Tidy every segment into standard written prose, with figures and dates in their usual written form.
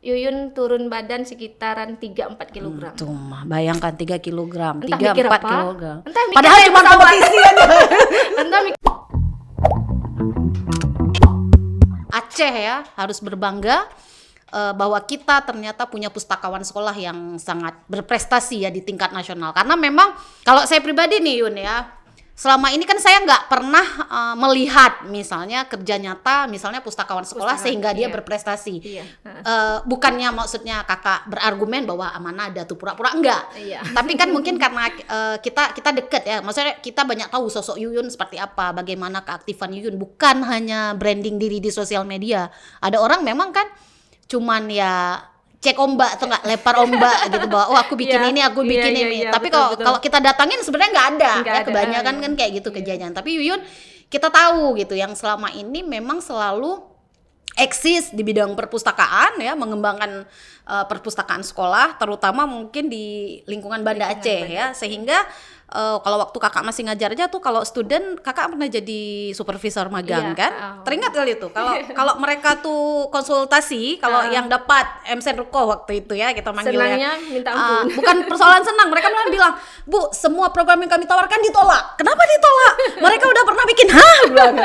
Yuyun turun badan sekitaran 3-4 kilogram. Tuh mah, bayangkan 3 kilogram, Entah 3-4 mikir apa. kilogram. Entah mikir Padahal apa cuma yang pesawat. kompetisi aja. Entah mikir Aceh ya harus berbangga bahwa kita ternyata punya pustakawan sekolah yang sangat berprestasi ya di tingkat nasional. Karena memang kalau saya pribadi nih Yun ya, selama ini kan saya nggak pernah melihat misalnya kerja nyata misalnya pustakawan sekolah sehingga dia berprestasi. Iya. Bukannya maksudnya kakak berargumen bahwa mana ada tuh pura-pura, enggak. Iya. Tapi kan mungkin karena kita deket ya, maksudnya kita banyak tahu sosok Yuyun seperti apa, bagaimana keaktifan Yuyun, bukan hanya branding diri di sosial media. Ada orang memang kan cuman ya cek ombak atau enggak lempar ombak gitu bahwa aku bikin Iya, ini, aku bikin iya, ini. iya, Tapi betul. kalau kita datangin sebenarnya nggak ada. Nggak Ya ada, kebanyakan iya. kan kayak gitu kejadian. Tapi Yuyun kita tahu gitu yang selama ini memang selalu eksis di bidang perpustakaan ya, mengembangkan perpustakaan sekolah terutama mungkin di lingkungan Banda Aceh ya, sehingga kalau waktu kakak masih ngajar aja tuh kalau student kakak pernah jadi supervisor magang Iya. kan, teringat kali itu kalau mereka tuh konsultasi kalau yang dapat MC Rukoh waktu itu ya kita manggilnya senangnya minta ampun. bukan persoalan senang, mereka malah bilang, Bu, semua program yang kami tawarkan ditolak. Kenapa ditolak? Mereka udah pernah bikin, bilang.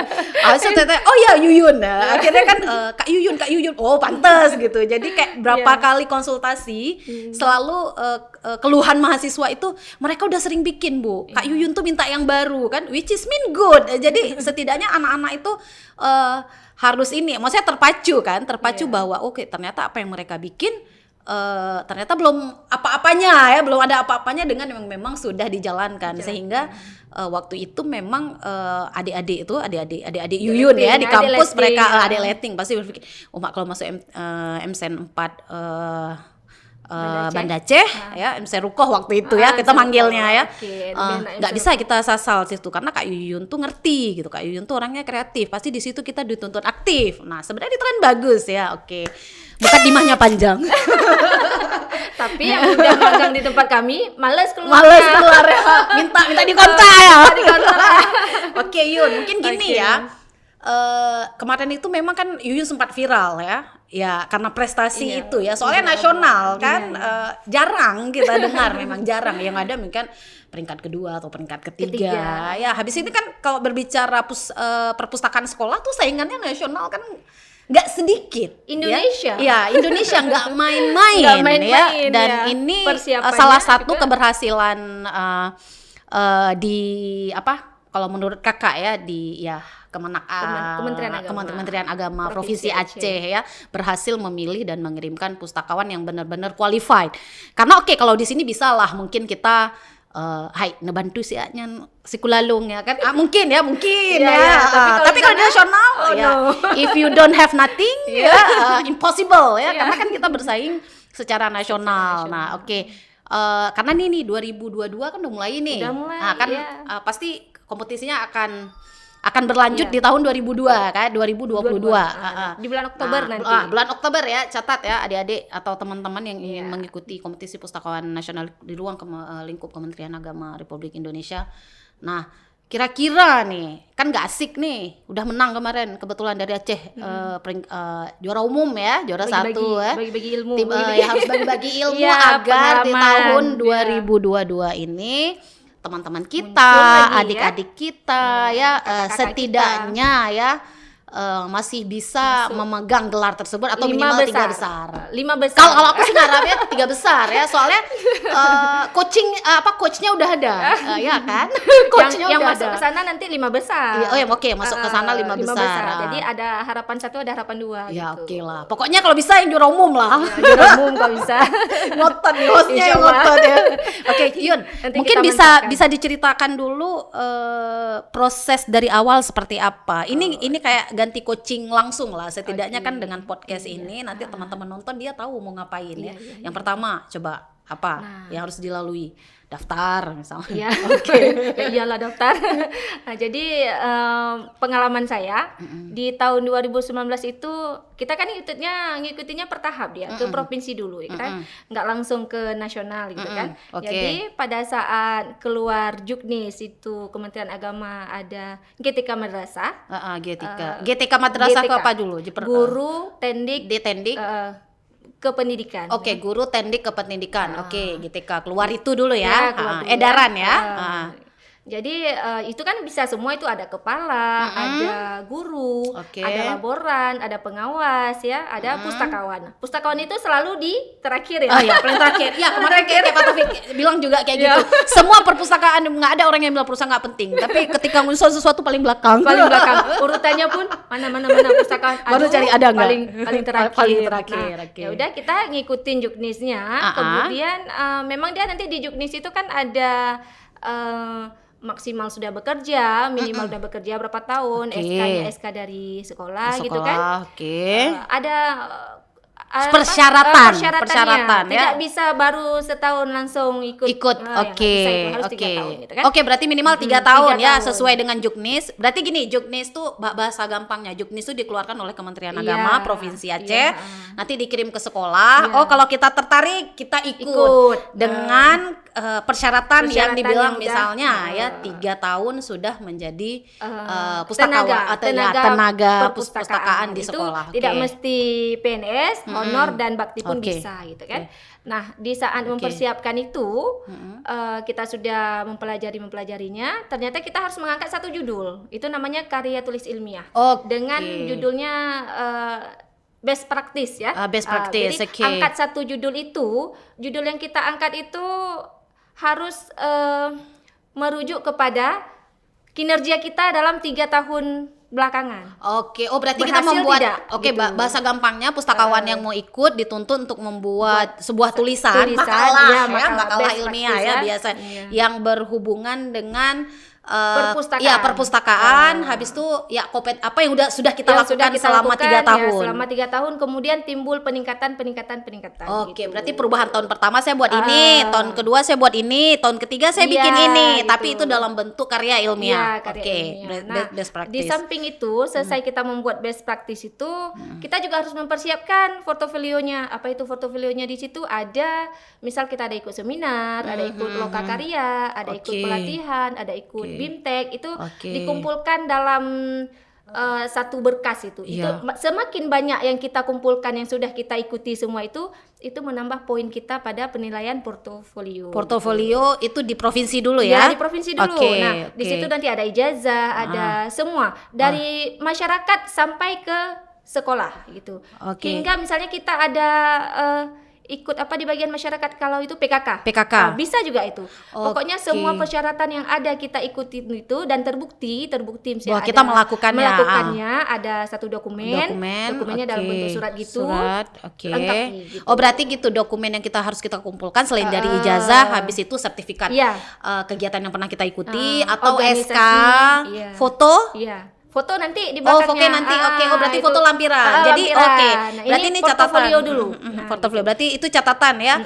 Oh ya Yuyun, akhirnya kan Kak Yuyun, oh pantes gitu. Jadi kayak berapa kali konsultasi, selalu keluhan mahasiswa itu mereka udah sering bikin Bu. Kak Yuyun tuh minta yang baru kan, which is mean good. Jadi setidaknya anak-anak itu harus ini, maksudnya terpacu bahwa oke, ternyata apa yang mereka bikin ternyata belum apa-apanya ya, belum ada apa-apanya dengan yang memang sudah dijalankan. Sehingga waktu itu memang adik-adik Yuyun ya di kampus mereka adik letting pasti berpikir, Mak kalau masuk MSN 4 Banda Aceh ya, MC Rukoh waktu itu ya kita manggilnya ya. Nggak bisa kita sasal situ karena Kak Yuyun tuh ngerti gitu. Kak Yuyun tuh orangnya kreatif, pasti di situ kita dituntut aktif. Nah sebenarnya itu kan bagus ya, oke. Bukan dimahnya panjang. Tapi yang udah magang di tempat kami males keluar ya. minta dikontak ya. Oke Yun, mungkin gini ya. Kemarin itu memang kan Yuyun sempat viral ya karena prestasi itu ya, soalnya nasional kan. Jarang kita dengar, memang jarang, yang ada mungkin peringkat kedua atau peringkat ketiga. Ya habis ini kan kalau berbicara perpustakaan sekolah tuh saingannya nasional kan nggak sedikit. Indonesia ya Indonesia nggak main-main ya, dan ini salah satu keberhasilan di apa kalau menurut kakak ya di Kementerian Agama Provinsi Aceh ya, berhasil memilih dan mengirimkan pustakawan yang benar-benar qualified. Karena kalau di sini bisa lah mungkin kita ngebantu si Kulalung ya kan, mungkin ya tapi kalau di nasional if you don't have nothing impossible ya, karena kan kita bersaing secara nasional. Nah karena nih 2022 kan udah mulai nih. Pasti kompetisinya akan berlanjut di tahun 2022 kan, 2022. Di bulan Oktober nanti. Bulan Oktober ya, catat ya adik-adik atau teman-teman yang ingin mengikuti kompetisi pustakawan nasional di ruang lingkup Kementerian Agama Republik Indonesia. Nah, kira-kira nih, kan gak asik nih, udah menang kemarin kebetulan dari Aceh, juara umum ya, juara satu ya. Bagi-bagi ilmu. Harus bagi-bagi ilmu agar di tahun 2022 ini teman-teman kita, adik-adik kita setidaknya kita masih bisa memegang gelar tersebut atau minimal 3 besar. 5 besar. Kalau aku sih ngarapnya 3 besar ya, soalnya coachnya udah ada, ya kan? Coachnya yang udah masuk ke sana nanti 5 besar. Masuk ke sana 5 besar. Jadi ada harapan 1, ada harapan 2 ya gitu. Lah. Pokoknya kalau bisa yang juara umum lah. Juara umum kalau bisa. Ngotot nih hostnya yang ngotot ya. Yun, nanti mungkin bisa diceritakan dulu proses dari awal seperti apa. Ini kayak ganti coaching langsung lah setidaknya kan dengan podcast ini nanti teman-teman nonton dia tahu mau ngapain ya. Yang pertama coba apa yang harus dilalui? Daftar misalnya. Iyalah daftar. Nah, jadi pengalaman saya di tahun 2019 itu kita kan ngikutinya per tahap dia ke provinsi dulu ya kan, nggak langsung ke nasional gitu kan. Jadi pada saat keluar Juknis itu Kementerian Agama ada GTK Madrasah. GTK Madrasah itu apa dulu? Guru Tendik di Tendik. kependidikan. Oke, guru teknik kependidikan. Oke, GTK. Keluar itu dulu ya. Keluar dulu Edaran ya. Jadi itu kan bisa semua, itu ada kepala, ada guru, Oke. ada laboran, ada pengawas ya, ada pustakawan. Pustakawan itu selalu di terakhir ya. Oh ya, paling terakhir. Ya, kemarin kayak Pak Taufik bilang juga kayak gitu. Semua perpustakaan nggak ada orang yang bilang perusahaan nggak penting, tapi ketika ngusul sesuatu paling belakang. Paling belakang. Urutannya pun mana pustakawan. Baru cari ada nggak? Paling terakhir. Paling terakhir. Nah, Oke. ya udah kita ngikutin juknisnya. Kemudian memang dia nanti di juknis itu kan ada maksimal sudah bekerja, minimal sudah bekerja berapa tahun, SK-nya SK dari sekolah gitu kan. Oke. Ada Persyaratan persyaratannya. ya. Tidak bisa baru setahun langsung ikut. Oke. Nggak bisa, itu harus 3 tahun gitu kan. Oke, berarti minimal 3 tahun 3 ya, tahun. sesuai dengan juknis. Berarti gini, juknis tuh bahasa gampangnya, juknis tuh dikeluarkan oleh Kementerian Agama Provinsi Aceh. Nanti dikirim ke sekolah. Oh, kalau kita tertarik, kita ikut. Dengan persyaratan yang dibilang yang misalnya ya 3 tahun sudah menjadi tenaga perpustakaan di itu sekolah. tidak mesti PNS, honor dan bakti pun Oke. bisa gitu kan. Nah, di saat mempersiapkan itu kita sudah mempelajarinya, ternyata kita harus mengangkat satu judul. Itu namanya karya tulis ilmiah. Dengan judulnya best practice ya. Best practice. Jadi angkat satu judul itu, judul yang kita angkat itu harus merujuk kepada kinerja kita dalam 3 tahun belakangan. Oke, oh berarti Berhasil kita membuat tidak, gitu. bahasa gampangnya pustakawan yang mau ikut dituntut untuk membuat sebuah tulisan makalah makalah best ilmiah practice ya biasa yang berhubungan dengan perpustakaan. Habis itu ya apa yang sudah kita lakukan selama 3 tahun. Selama 3 tahun kemudian timbul peningkatan. Oke, gitu. berarti perubahan tahun pertama saya buat ini, tahun kedua saya buat ini, tahun ketiga saya bikin ini, gitu. tapi itu dalam bentuk karya ilmiah. Nah, best practice. di samping itu, selesai kita membuat best practice itu, kita juga harus mempersiapkan portofolionya. Apa itu portofolionya? Di situ ada, misal kita ada ikut seminar, ada ikut lokakarya, ada ikut pelatihan, ada ikut BIMTEK, itu dikumpulkan dalam satu berkas itu. Itu semakin banyak yang kita kumpulkan yang sudah kita ikuti semua itu menambah poin kita pada penilaian portofolio. Portofolio itu di provinsi dulu ya? Ya, di provinsi dulu. Nah, di situ nanti ada ijazah, ada semua dari masyarakat sampai ke sekolah gitu. Hingga misalnya kita ada ikut apa di bagian masyarakat kalau itu PKK. Bisa juga itu. Pokoknya semua persyaratan yang ada kita ikuti itu dan terbukti bahwa kita melakukannya. Ada satu dokumennya dalam bentuk surat gitu. Lengkap gitu. Oh, berarti gitu dokumen yang harus kita kumpulkan selain dari ijazah, habis itu sertifikat kegiatan yang pernah kita ikuti atau SK, foto. Foto nanti di belakangnya. Oke, nanti. Oh, berarti foto lampiran. Jadi Nah, berarti ini catatan. Portofolio dulu. Portofolio berarti itu catatan ya.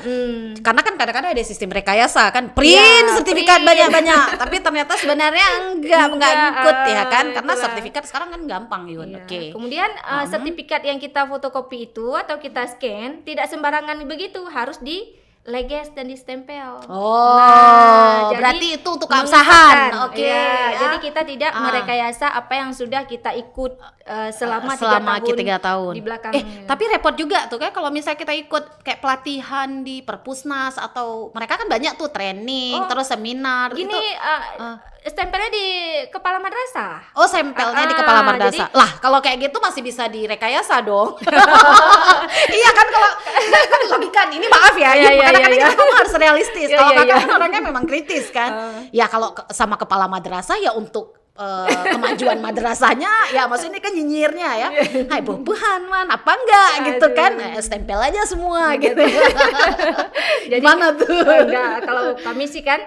Karena kan kadang-kadang ada sistem rekayasa kan, print sertifikat banyak-banyak, tapi ternyata sebenarnya enggak ngikut ya kan, karena sertifikat sekarang kan gampang Yun. Kemudian sertifikat yang kita fotokopi itu atau kita scan tidak sembarangan begitu, harus dileges dan distempel. Berarti itu untuk keabsahan. Jadi kita tidak merekayasa apa yang sudah kita ikut selama 3 tahun di belakang. Tapi repot juga tuh kan kalau misalnya kita ikut kayak pelatihan di Perpusnas atau mereka kan banyak tuh training, terus seminar. Gini, stempelnya di kepala madrasah. Oh, stempelnya di kepala madrasah. Lah, kalau kayak gitu masih bisa direkayasa dong. Iya kan, kalau kan logika ini maaf ya. Kadang-kadang kita harus realistis. Kalau kakak kan orangnya memang kritis kan. Ya kalau sama kepala madrasah ya untuk kemajuan madrasahnya ya maksudnya kan nyinyirnya ya. Hai bubuhan man apa enggak gitu kan. Stempel aja semua gitu. Jadi mana tuh? Enggak, kalau kami sih kan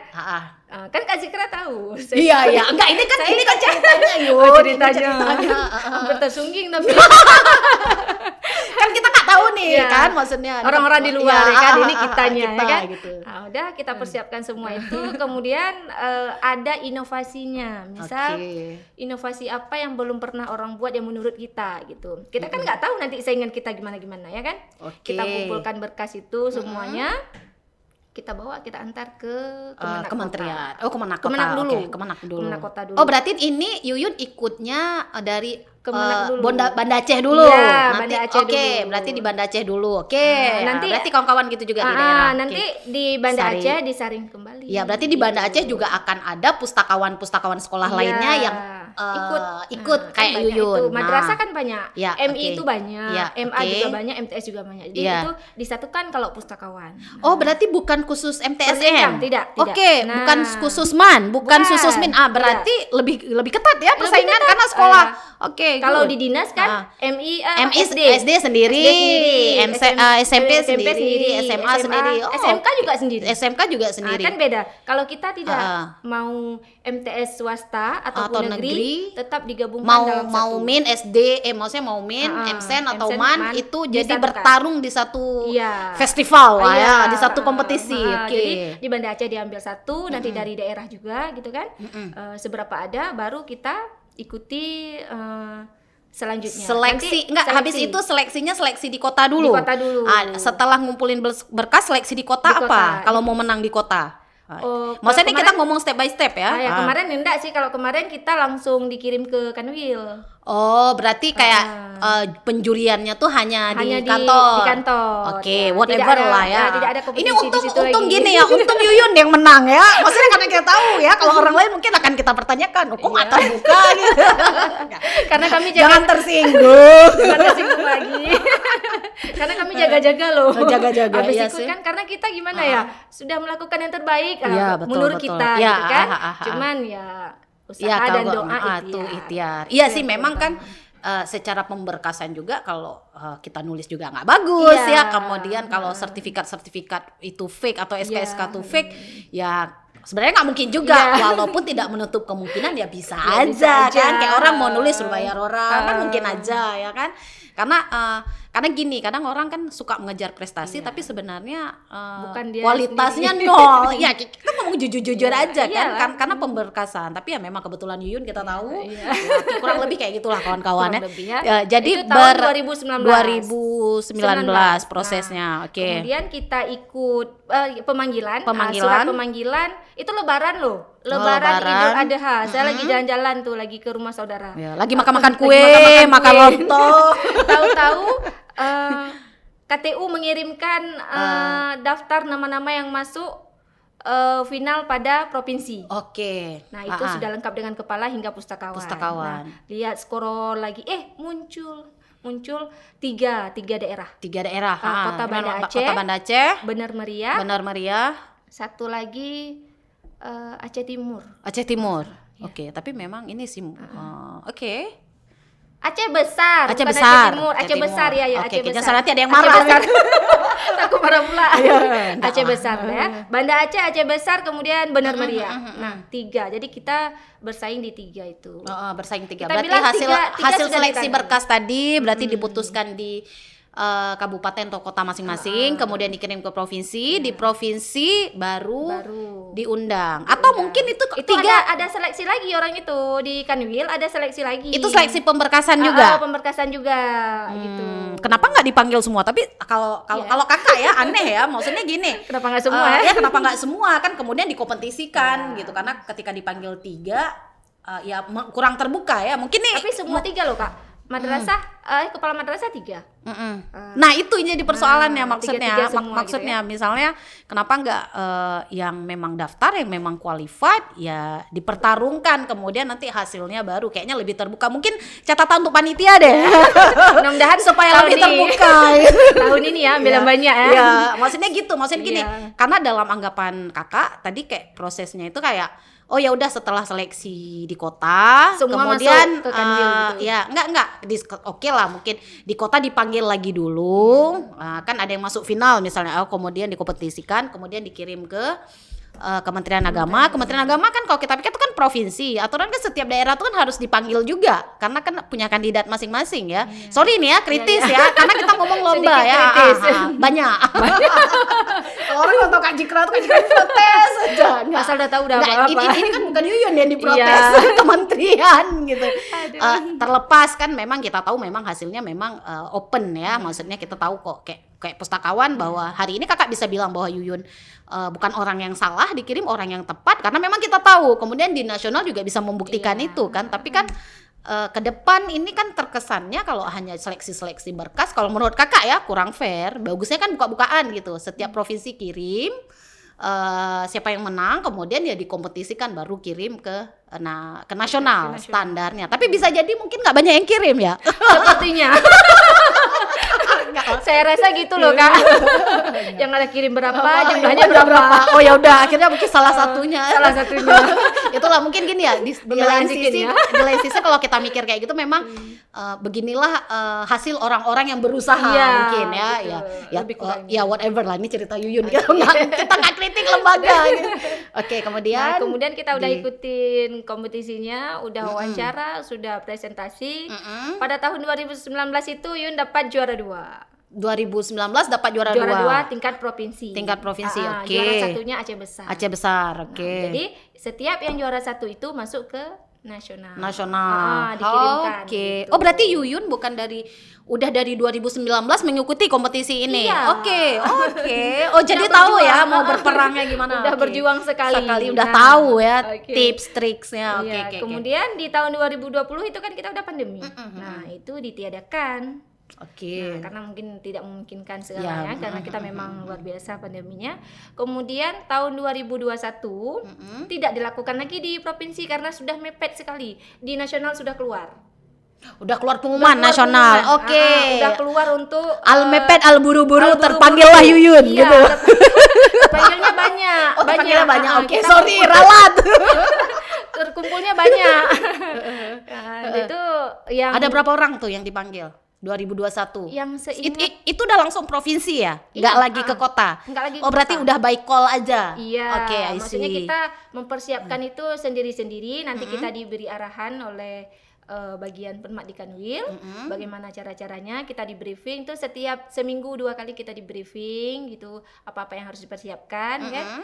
kan Kak Zikra tahu. Iya. Enggak, ini kan ceritanya Yun. Ceritanya. Hampir tersungging tapi. Kan kita nggak tahu nih kan maksudnya. Orang-orang di luar kan ini kitanya kita, kan. Gitu. Nah, udah kita persiapkan semua itu, kemudian ada inovasinya. Misal inovasi apa yang belum pernah orang buat yang menurut kita gitu. Kita kan nggak tahu nanti saingan kita gimana ya kan. Kita kumpulkan berkas itu semuanya. kita bawa, kita antar ke kementerian. Kota. Oh, Kemenak Kota. Kemenak dulu. Oke, Kemenak dulu. Kemenak Kota dulu. Oh, berarti ini Yuyun ikutnya dari Kemenak dulu. Banda Aceh dulu. Iya, Nanti Banda Aceh oke, dulu. berarti di Banda Aceh dulu. Oke. nanti berarti kawan-kawan gitu juga di daerah. Nanti Oke. di Banda Saring. Aceh disaring kembali. Ya, berarti di Banda Aceh juga akan ada pustakawan sekolah Iya, lainnya yang ikut Kan kayak banyak Yuyun. itu. Madrasah kan banyak. Ya, MI oke. itu banyak, Ya, MA oke. juga banyak, MTS juga banyak. Jadi Iya. itu disatukan kalau pustakawan. Oh, berarti bukan khusus MTSN? Pendidikan, tidak. Oke, Nah. bukan khusus MAN, bukan Bukan, Susmin. Berarti lebih ketat ya Lebih persaingan ketat. karena sekolah. Oke, Kalau good. di dinas kan MI SD SD sendiri, SMP sendiri, sendiri, SMA sendiri. Oh, SMK juga sendiri. SMK juga sendiri. Kan beda. Kalau kita tidak Ah. mau MTS swasta Atau ataupun negeri, negeri, tetap digabungkan mau dalam mau satu. min SD, maksudnya mau min, MSen atau MSen, MAN MAN, itu jadi disatukan. bertarung di satu Iya. festival lah Iya. ya, di satu kompetisi. Oke. Jadi di Banda Aceh diambil satu, nanti dari daerah juga gitu kan. Seberapa ada baru kita ikuti selanjutnya. Seleksi Nanti enggak habis seleksi. itu seleksinya seleksi di kota dulu. Di kota dulu. Setelah ngumpulin berkas seleksi di kota Di apa? kota. Kalau mau menang di kota. Oh, Maksudnya kemarin- kita ngomong step by step ya. ya kemarin enggak sih, kalau kemarin kita langsung dikirim ke Kanwil. Oh, berarti kayak penjuriannya tuh hanya di Hanya kantor. di kantor. Oke, Ya, whatever tidak ada- lah ya. tidak ada Ini kompetisi di untung situ untung lagi. gini ya, untung Yuyun yang menang ya. Maksudnya karena kita tahu ya, kalau orang lain mungkin akan kita pertanyakan, kok nggak terbuka gitu. Karena kami Jangan tersinggung. Jangan tersinggung lagi. Karena kami jaga-jaga loh. Jaga-jaga, Habis iya ikut sih. kan karena kita gimana ya? Sudah melakukan yang terbaik Iya, betul, menurut betul. kita Ya, gitu kan. ah. Cuman ya usaha Iya, dan kalau doa tuh ikhtiar. ikhtiar. Iya sih, Itu yang memang kan pertama. secara pemberkasan juga kalau kita nulis juga nggak bagus Iya. ya. Kemudian kalau sertifikat itu fake atau SKSK Iya. itu fake, ya sebenarnya nggak mungkin juga. Iya. Walaupun tidak menutup kemungkinan ya bisa Ya, aja bisa aja. kan. Kayak orang mau nulis suruh bayar orang kan mungkin aja ya kan. Karena gini, kadang orang kan suka mengejar prestasi tapi sebenarnya Bukan dia kualitasnya nol. Ya kita ngomong jujur-jujur aja iyalah. kan karena pemberkasan. Tapi ya memang kebetulan Yuyun kita tahu Iya. ya, kurang lebih kayak gitulah kawan-kawannya. Kurang lebih ya. Ya, jadi Itu tahun 2019 prosesnya. Oke. Kemudian kita ikut pemanggilan. Pemanggilan. Surat pemanggilan itu lebaran loh. Lebaran lebaran. Idul Adha. Saya lagi jalan-jalan tuh, lagi ke rumah saudara. Ya, lagi makan-makan Lagi kue, makan kue. lontong. Tahu-tahu KTU mengirimkan daftar nama-nama yang masuk final pada provinsi. Oke. Nah, itu sudah lengkap dengan kepala hingga pustakawan. Pustakawan. Nah, lihat scroll lagi, muncul tiga daerah. 3 daerah. Kota Banda Aceh. Kota Banda Aceh, Benar Meriah. Benar Meriah, Satu lagi Aceh Timur. Aceh Timur. Iya. Oke, tapi memang ini sih oke. Aceh besar. Aceh bukan besar. Aceh Timur. Aceh Aceh besar Timur. ya, Oke, Aceh kayaknya besar. nanti ada yang Aceh marah. besar. Takut marah pula. enggak Aceh lah. besar ya. Banda Aceh besar, kemudian Benar Meriah. Nah, 3. Jadi kita bersaing di 3 itu. Bersaing 3. Kita Berarti bilang hasil tiga hasil sudah seleksi ditangani. berkas tadi berarti diputuskan di kabupaten atau kota masing-masing, kemudian dikirim ke provinsi, di provinsi baru diundang. Atau mungkin itu Itu 3 ada seleksi lagi orang itu di Kanwil, ada seleksi lagi. itu seleksi pemberkasan juga. Pemberkasan juga gitu. Kenapa nggak dipanggil semua? Tapi kalau Iya. kalau kakak ya aneh ya, maksudnya gini. Kenapa nggak semua ya? Ya kenapa nggak semua kan kemudian dikompetisikan gitu, karena ketika dipanggil 3 ya kurang terbuka ya mungkin nih. Tapi semua 3 loh, Kak. Madrasah, kepala madrasah 3. Nah itu jadi persoalannya maksudnya. tiga-tiga semua Maksudnya misalnya kenapa nggak yang memang daftar, yang memang qualified ya dipertarungkan, kemudian nanti hasilnya baru kayaknya lebih terbuka. Mungkin catatan untuk panitia deh. Mudah-mudahan supaya tahun lebih ini- terbuka. Tahun ini ya ambil yang banyak ya. Iya, maksudnya gitu. Maksudnya gini, Iya. karena dalam anggapan kakak tadi kayak prosesnya itu kayak oh ya udah setelah seleksi di kota, Semua kemudian masuk ke Kanwil gitu. ya enggak oke lah mungkin di kota dipanggil lagi dulu. Kan ada yang masuk final misalnya, kemudian dikompetisikan, kemudian dikirim ke Kementerian Agama. Kementerian Agama kan kalau kita pikir itu kan provinsi. Aturan kan setiap daerah itu kan harus dipanggil juga karena kan punya kandidat masing-masing ya. Sorry nih ya kritis ya karena kita ngomong lomba Sedikit ya. kritis. Banyak. Orang kalau tahu Kak Jikra tuh Kak Jikra protes aja. Nggak. Asal udah tahu udah Nggak, apa-apa. ini kan bukan Yuyun yang diprotes Iya. kementerian gitu. Aduh. Terlepas kan memang kita tahu memang hasilnya memang open ya. Maksudnya kita tahu kok kayak kayak pustakawan bahwa hari ini kakak bisa bilang bahwa Yuyun bukan orang yang salah dikirim orang yang tepat karena memang kita tahu. Kemudian di nasional juga bisa membuktikan itu kan. Tapi kan ke depan ini kan terkesannya kalau hanya seleksi berkas, kalau menurut kakak ya kurang fair. Bagusnya kan buka-bukaan gitu. Setiap provinsi kirim siapa yang menang, kemudian ya dikompetisikan baru kirim ke nasional standarnya. Tapi bisa jadi mungkin nggak banyak yang kirim ya. Sepertinya. Saya rasa gitu loh Kak. Yang ada kirim berapa, jumlahnya berapa. Oh ya udah, akhirnya mungkin salah satunya. Itulah mungkin gini ya di lain sisi kalau kita mikir kayak gitu memang beginilah hasil orang-orang yang berusaha mungkin ya whatever lah, ini cerita Yuyun gitu. Kita nggak kritik lembaga gitu. Oke, kemudian kita udah ikutin kompetisinya, udah wawancara, sudah presentasi. Pada tahun 2019 itu Yuyun dapat juara 2. 2019 dapat juara 2 tingkat provinsi. Oke. Juara satunya Aceh Besar. Aceh Besar, oke. Jadi setiap yang juara 1 itu masuk ke nasional. Dikirimkan. Oke. Gitu. Oh, berarti Yuyun udah dari 2019 mengikuti kompetisi ini. Iya. Oke. Oh, jadi tahu ya mau berperangnya gimana. Udah berjuang sekali. Udah tahu ya tips triksnya. Oke. Kemudian di tahun 2020 itu kan kita udah pandemi. Nah, itu ditiadakan. Oke. Nah, karena mungkin tidak memungkinkan segalanya karena kita memang luar biasa pandeminya. Kemudian tahun 2021 tidak dilakukan lagi di provinsi karena sudah mepet sekali. Di nasional sudah keluar. Udah keluar pengumuman nasional. Oke. Udah keluar untuk al mepet al buru-buru terpanggillah Yuyun gitu. Terpanggilnya banyak. Terpanggilnya banyak. Oke, sorry ralat. Terkumpulnya banyak. Itu yang ada berapa orang tuh yang dipanggil? 2021. Yang itu udah langsung provinsi ya? Nggak lagi ke kota? Nggak lagi ke berarti kota. udah by call aja? Iya. Oke, maksudnya kita mempersiapkan itu sendiri-sendiri. Nanti kita diberi arahan oleh bagian Permak di Kanwil. Bagaimana cara-caranya, kita di briefing tuh setiap seminggu 2 kali kita di briefing gitu. Apa-apa yang harus dipersiapkan kan.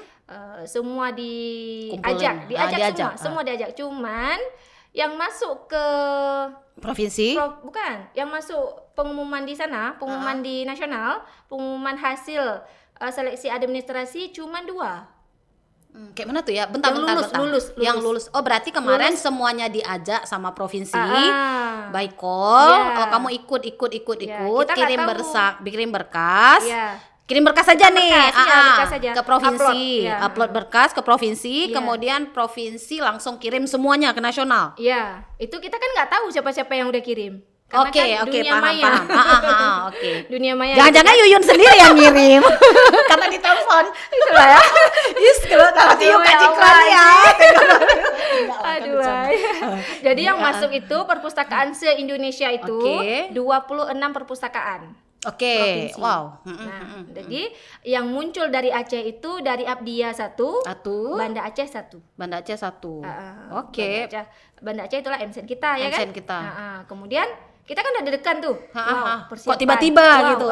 Semua diajak semua diajak. Cuman yang masuk ke provinsi yang masuk pengumuman di sana, pengumuman di nasional, pengumuman hasil seleksi administrasi cuma 2. Kayak mana tuh ya? Bentar. Lulus. Yang lulus. Oh, berarti kemarin semuanya diajak sama provinsi by call. Oh, kamu ikut kirim berkas. Kirim berkas saja nih, berkas saja. ke provinsi, upload berkas ke provinsi, kemudian provinsi langsung kirim semuanya ke nasional. Iya, itu kita kan nggak tau siapa yang udah kirim. Oke, paham. Oke. Dunia maya. Jangan-jangan Yuyun sendiri yang ngirim, karena ditelepon. Itulah ya. Kalau Yuyun kaciklan ya. Aduh. Jadi yang masuk itu perpustakaan se-Indonesia itu 26 perpustakaan. Oke, wow. Nah, jadi yang muncul dari Aceh itu dari Abdiya 1, Banda Aceh 1. Oke. Banda Aceh itulah MSN kita ya kan? MSN kita. Kemudian kita kan udah deg-degan tuh. Kok tiba-tiba gitu.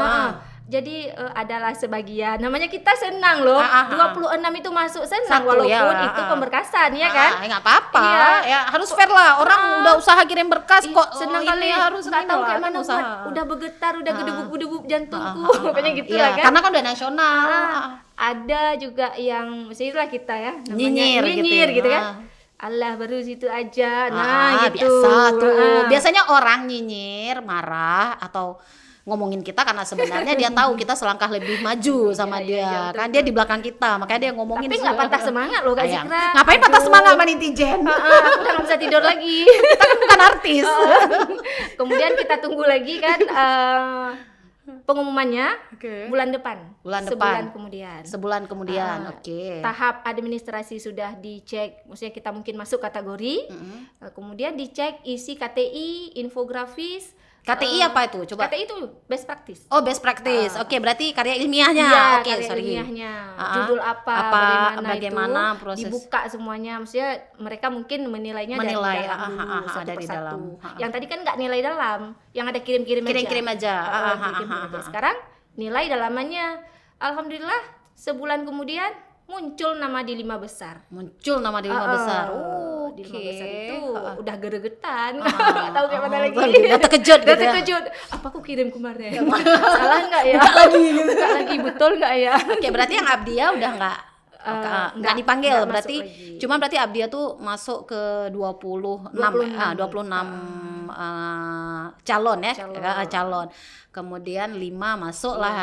Jadi adalah sebagian. Namanya kita senang loh. 26 itu masuk senang walaupun itu pemberkasan ya kan? Enggak apa-apa. Ya harus fair lah. Orang udah usaha kirim berkas kok senang kali harus enggak tahu kayak mana udah bergetar, udah gedebuk-gedebuk jantungku. Pokoknya gitu lah kan. Karena kan udah nasional. Ada juga yang mestilah kita ya namanya nyinyir gitu kan. Allah baru situ aja. Nah, gitu. Biasa tuh. Biasanya orang nyinyir, marah atau ngomongin kita karena sebenarnya dia tahu kita selangkah lebih maju sama dia. Kan dia di belakang kita, makanya dia ngomongin. Tapi nggak patah semangat loh Kak Zikra. Ngapain patah semangat sama netizen? Aku udah nggak bisa tidur lagi. Kita kan bukan artis. Kemudian kita tunggu lagi kan pengumumannya bulan depan. Sebulan kemudian. Oke. Tahap administrasi sudah dicek, maksudnya kita mungkin masuk kategori. Kemudian dicek isi KTI, infografis. KTI apa itu? Coba. KTI itu best practice. Oh, best practice. Oke, berarti karya ilmiahnya. Iya, oke, karya ilmiahnya. Judul bagaimana itu proses dibuka semuanya. Maksudnya mereka mungkin menilainya dari dalam dulu, satu persatu. Yang tadi kan nggak nilai dalam, yang ada kirim-kirim aja. Sekarang nilai dalamannya. Alhamdulillah sebulan kemudian muncul nama di 5 besar. Di 5 besar itu Heeh. udah geregetan. Nggak tahu kayak mana lagi. Udah terkejut Udah gitu ya. terkejut. Apa aku kirim kemarin? Salah nggak ya? Buka lagi gitu. Buka lagi, betul nggak ya? Oke, berarti yang Abdia udah nggak nggak dipanggil, masuk berarti lagi. cuma berarti Abdia tuh masuk ke 26 calon ya, calon. Kemudian 5 masuklah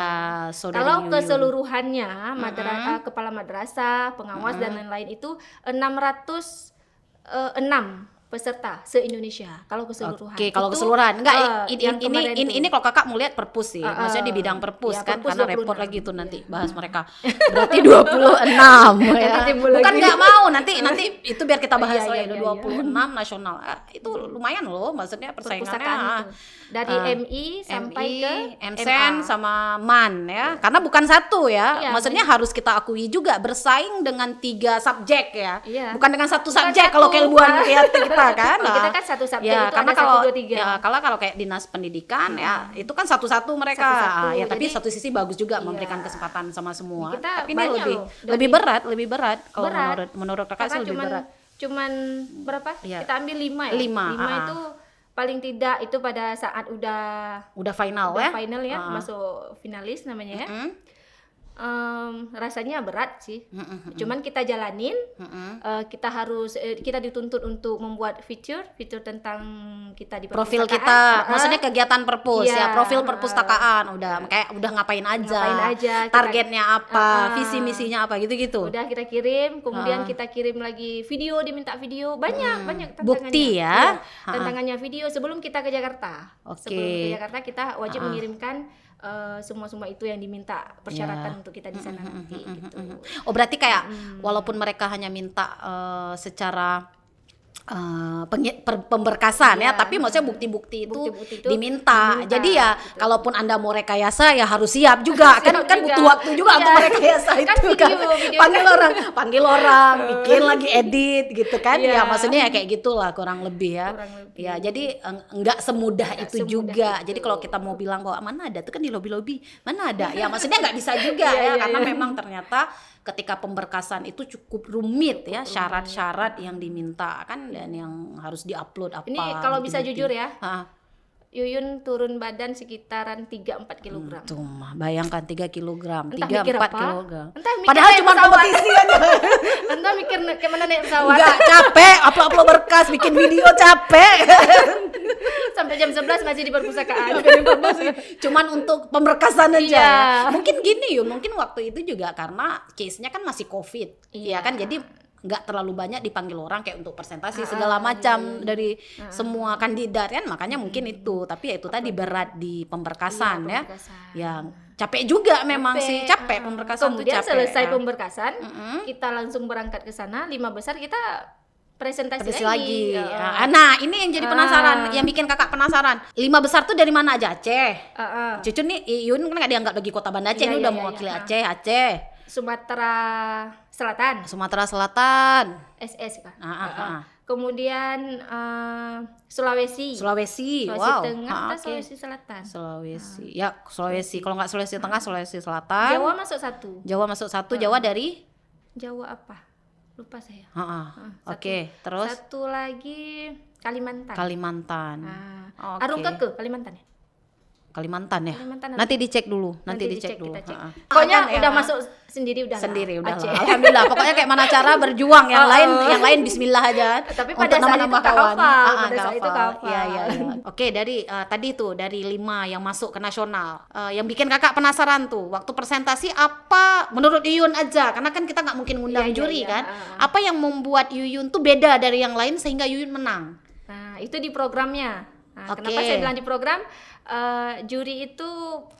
saudari Kalau Yuyun. keseluruhannya kepala madrasah, pengawas dan lain-lain itu 606 peserta se-Indonesia. Kalau keseluruhan. Oke, kalau Itu, keseluruhan enggak yang kemarin tuh. ini kalau kakak mau lihat perpus sih. Maksudnya di bidang perpus ya, kan perpus karena 26. repot lagi tuh nanti bahas mereka. Berarti 26 ya. Nanti timbul Bukan lagi. nggak mau nanti itu biar kita bahas Iya, lagi iya, 26 nasional. Itu lumayan loh, maksudnya persaingannya. Perpustakaan itu. Dari MI sampai ke MSen MA. sama MAN ya. Karena bukan satu ya. Iya, Maksudnya harus kita akui juga bersaing dengan 3 subjek ya. Iya. Bukan dengan satu Bukan subjek kalau satu. keilmuan kita kan. Kalau kita kan satu subjek ya, itu karena ada kalau 1, 2, 3. ya kalau kayak dinas pendidikan ya itu kan satu-satu mereka. Satu-satu. Ya tapi Jadi, satu sisi bagus juga iya. memberikan kesempatan sama semua. Kita Tapi ini banyak lebih loh. lebih berat kalau Berat. menurut kakak sih lebih berat. Cuman berapa? Iya. Kita ambil 5 ya. 5, 5 itu paling tidak itu pada saat udah Final ya. final ya, masuk finalis namanya ya. Rasanya berat sih. Cuman kita jalanin. Kita harus kita dituntut untuk membuat fitur tentang kita di Profil perpustakaan. kita, maksudnya kegiatan perpus Iya, ya, profil perpustakaan udah ngapain aja, kita- targetnya apa, visi misinya apa gitu-gitu. Udah kita kirim, kemudian kita kirim lagi video, diminta video, banyak tantangannya. Bukti ya. Iya, tantangannya video sebelum kita ke Jakarta. Oke. Sebelum ke Jakarta kita wajib mengirimkan semua itu yang diminta persyaratan untuk kita di sana nanti gitu. Oh berarti kayak walaupun mereka hanya minta secara pemberkasan ya, tapi maksudnya bukti-bukti itu Bukti-bukti itu diminta. diminta, Jadi ya gitu. kalaupun Anda mau rekayasa ya harus siap juga kan Siap kan juga. butuh waktu juga Iya. untuk merekayasa Kan itu kan. video Panggil orang, bikin lagi edit gitu kan. Iya. Ya maksudnya ya kayak gitulah kurang lebih ya. Kurang lebih. Ya jadi enggak semudah itu semudah juga. itu. Jadi kalau kita mau bilang bahwa mana ada tuh kan di lobby-lobby, mana ada. Ya maksudnya nggak bisa juga ya Iya, karena iya. memang ternyata ketika pemberkasan itu cukup rumit ya, syarat-syarat yang diminta kan dan yang harus diupload apa. Ini kalau bisa bukti-bukti. jujur ya, Ah, Yuyun turun badan sekitaran 3-4 kilogram. tuh mah bayangkan 3 kilogram, Entah 3 mikir 4 apa. kilogram. Entah mikir Padahal naik cuma pesawat. kompetisi aja. Entah mikir kemana naik pesawat. Enggak capek, upload berkas, bikin video capek. Sampai jam 11 masih di perpustakaan. Cuman untuk pemberkasan aja. Iya. Ya. Mungkin gini yuk, mungkin waktu itu juga karena case-nya kan masih COVID. Iya Iya. kan, jadi nggak terlalu banyak dipanggil orang kayak untuk presentasi segala macam dari semua kandidat kan, makanya mungkin itu. Tapi ya itu tadi berat di pemberkasan ya. pemberkasan. Yang capek juga memang sih, capek pemberkasan tuh Kemudian capek. selesai ya. pemberkasan, kita langsung berangkat ke sana. 5 besar kita presentasi lagi. Ya. Nah, ini yang jadi penasaran, yang bikin kakak penasaran. 5 besar tuh dari mana aja? Aceh. Cucu nih, Iyun kan nggak dianggap lagi kota Banda Aceh, Iya, ini udah iya, mewakili iya. Aceh. Sumatera Selatan, Sumatera Selatan. SS kan. Ah. Kemudian Sulawesi. Sulawesi. Sulawesi Wow. Tengah atau Oke. Sulawesi Selatan. Sulawesi. Ya, Sulawesi. Kalau nggak Sulawesi Tengah, Sulawesi Selatan. Jawa masuk 1. Jawa masuk 1. Jawa dari? Jawa apa? Lupa saya. Heeh. Oke, terus Satu lagi Kalimantan. Kalimantan. Oke. Arung Keke Kalimantan ya. Kalimantan ya. Kalimantan nanti dicek dulu, nanti Nanti dicek dicek, dulu. kita cek. Heeh. Pokoknya Kan ya, udah masuk sendiri udah. sendiri udah Aceh. lah. Alhamdulillah. Pokoknya kayak mana cara berjuang, yang lain bismillah aja. Tapi untuk pada saat nama-nama itu kawan. kehafal, Ah, pada saat itu kehafal. kehafal. Iya, iya, iya. Oke, dari tadi tuh dari 5 yang masuk ke nasional. Yang bikin kakak penasaran tuh, waktu presentasi apa menurut Yuyun aja, karena kan kita nggak mungkin ngundang Iya, iya, juri iya. kan. Apa yang membuat Yuyun tuh beda dari yang lain sehingga Yuyun menang? Nah, itu di programnya. Nah, Oke. kenapa saya bilang di program? Juri itu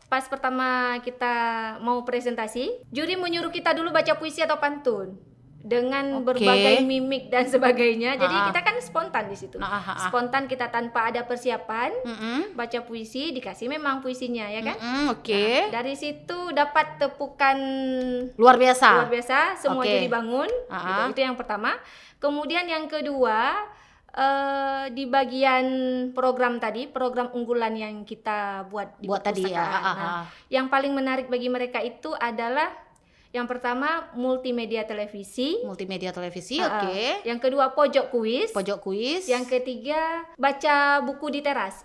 pas pertama kita mau presentasi, juri menyuruh kita dulu baca puisi atau pantun dengan Oke. berbagai mimik dan sebagainya. Jadi kita kan spontan di situ. Spontan, kita tanpa ada persiapan, baca puisi, dikasih memang puisinya ya kan. Oke. Dari situ dapat tepukan Luar biasa. luar biasa, semua Oke. juri bangun. Gitu. Itu yang pertama. Kemudian yang kedua, di bagian program tadi, program unggulan yang kita buat di Buat tadi ya. perpustakaan. Nah, yang paling menarik bagi mereka itu adalah Yang pertama multimedia televisi. Multimedia televisi, Ah, oke. Yang kedua pojok kuis. Pojok kuis. Yang ketiga baca buku di teras.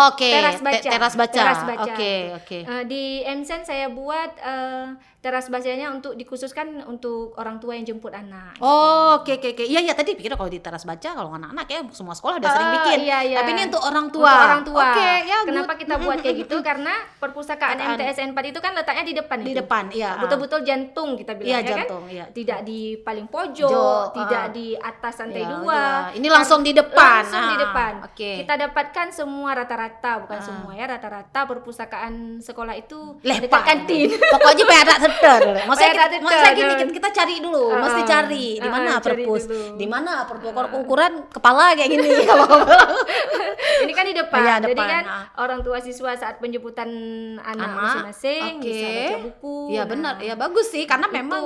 Oke, Teras baca. teras baca. Teras baca. Oke. Di MSen saya buat teras bacanya untuk dikhususkan untuk orang tua yang jemput anak. Oh, oke. Iya tadi pikir kalau di teras baca kalau anak-anak ya semua sekolah udah sering bikin. Iya. Tapi ini untuk orang tua. Untuk orang tua. Oke, ya Kenapa good. kita buat kayak gitu? Karena perpustakaan MTSN 4 itu kan letaknya di depan Di itu. depan, iya. Betul-betul jantung kita bilang Iya, ya jantung, kan? iya. Tidak di paling pojok, Pojok, tidak di atas lantai Iya, 2. Ini langsung di depan. Langsung di depan. Oke. Kita dapatkan semua rata-rata, bukan semua ya, rata-rata perpustakaan sekolah itu dekat Lepak. kantin. Pokoknya pengen ada seter. Maksudnya Pengen gini, ada kita cari dulu, mesti cari di mana cari perpus, dulu. di mana perpus ukuran kepala kayak gini kalau Ini kan di depan. Iya, Jadi depan, kan orang tua siswa saat penjemputan anak masing-masing oke. bisa baca buku. Iya benar, ya bagus sih karena memang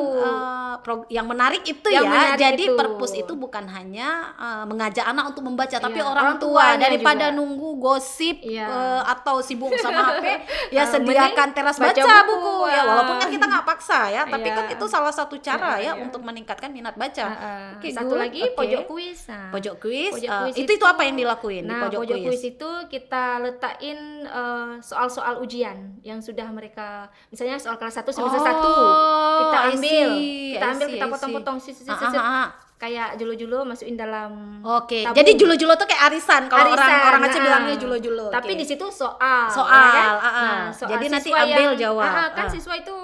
yang menarik itu Yang ya. menarik Jadi itu. perpus itu bukan hanya mengajak anak untuk membaca, tapi Iya, orang orang tua tuanya daripada juga. nunggu gosip Iya. atau sibuk sama HP, ya Mending sediakan teras baca baca buku. buku. Ya walaupun kan kita nggak paksa ya, tapi Iya. kan itu salah satu cara ya Iya. untuk meningkatkan minat baca. Oke, Satu good. lagi Oke. pojok kuis. Nah, Pojok kuis, Pojok kuis itu apa yang dilakuin di Nah, pojok kuis? kuis itu kita letakin soal-soal ujian yang sudah mereka, misalnya soal kelas 1 semester 1 kita I ambil, see, kita I ambil, see, kita I see. potong-potong kayak julo-julo masukin dalam Oke, tabung. jadi julo-julo tuh kayak arisan kalau orang Aceh Nah, bilangnya julo-julo. Tapi Oke. di situ soal. Soal, ya kan? ah. Jadi nanti siswa ambil jawab. kan Ah. siswa itu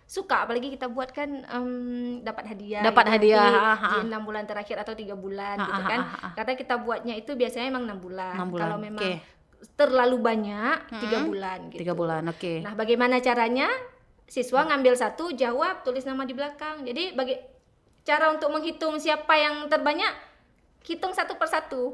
suka, apalagi kita buat kan dapat hadiah. Dapat gitu. hadiah, Di 6 bulan terakhir atau 3 bulan gitu kan. Karena kita buatnya itu biasanya emang 6 bulan. 6 bulan, Kalau memang oke. terlalu banyak 3 bulan gitu. 3 bulan, oke. Nah, bagaimana caranya? Siswa ngambil satu, jawab, tulis nama di belakang. Jadi cara untuk menghitung siapa yang terbanyak, hitung satu persatu.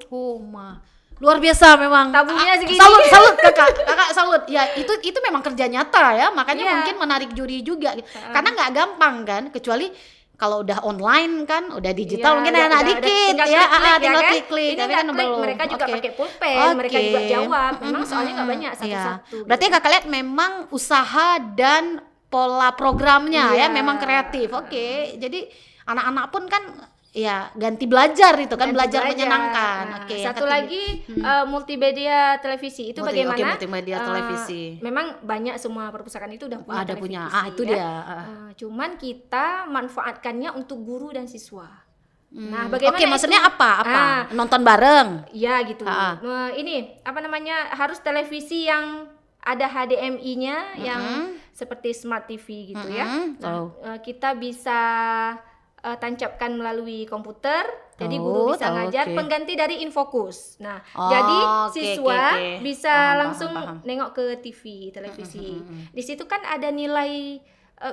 Luar biasa memang. Tabungnya segini. Salut kakak salut. Ya itu memang kerja nyata ya, makanya Iya. mungkin menarik juri juga. Karena nggak gampang kan, kecuali kalau udah online kan, udah digital Iya, mungkin udah enak dikit tinggal ya, klik-klik, tinggal kan? klik-klik. Ini Tapi nggak kan klik, belum. mereka juga Oke. pakai pulpen, mereka juga jawab. Memang soalnya nggak banyak satu-satu. Berarti gitu. kakak lihat memang usaha dan pola programnya ya Iya. memang kreatif. Oke, jadi anak-anak pun kan ya ganti belajar itu kan, Ganti belajar menyenangkan. Nah, Oke, yang satu ketiga. lagi multimedia televisi itu bagaimana? Oke, multimedia televisi. Memang banyak semua perpustakaan itu udah punya Ada televisi, punya. Itu ya. dia. Cuman kita manfaatkannya untuk guru dan siswa. Nah, bagaimana Oke, maksudnya itu? apa? Nonton bareng. Ya gitu. Ini apa namanya, harus televisi yang ada HDMI-nya yang seperti smart TV gitu ya. Nah, kita bisa tancapkan melalui komputer. Jadi guru bisa ngajar pengganti dari Infocus. Nah, jadi siswa bisa langsung nengok ke TV, televisi. Di situ kan ada nilai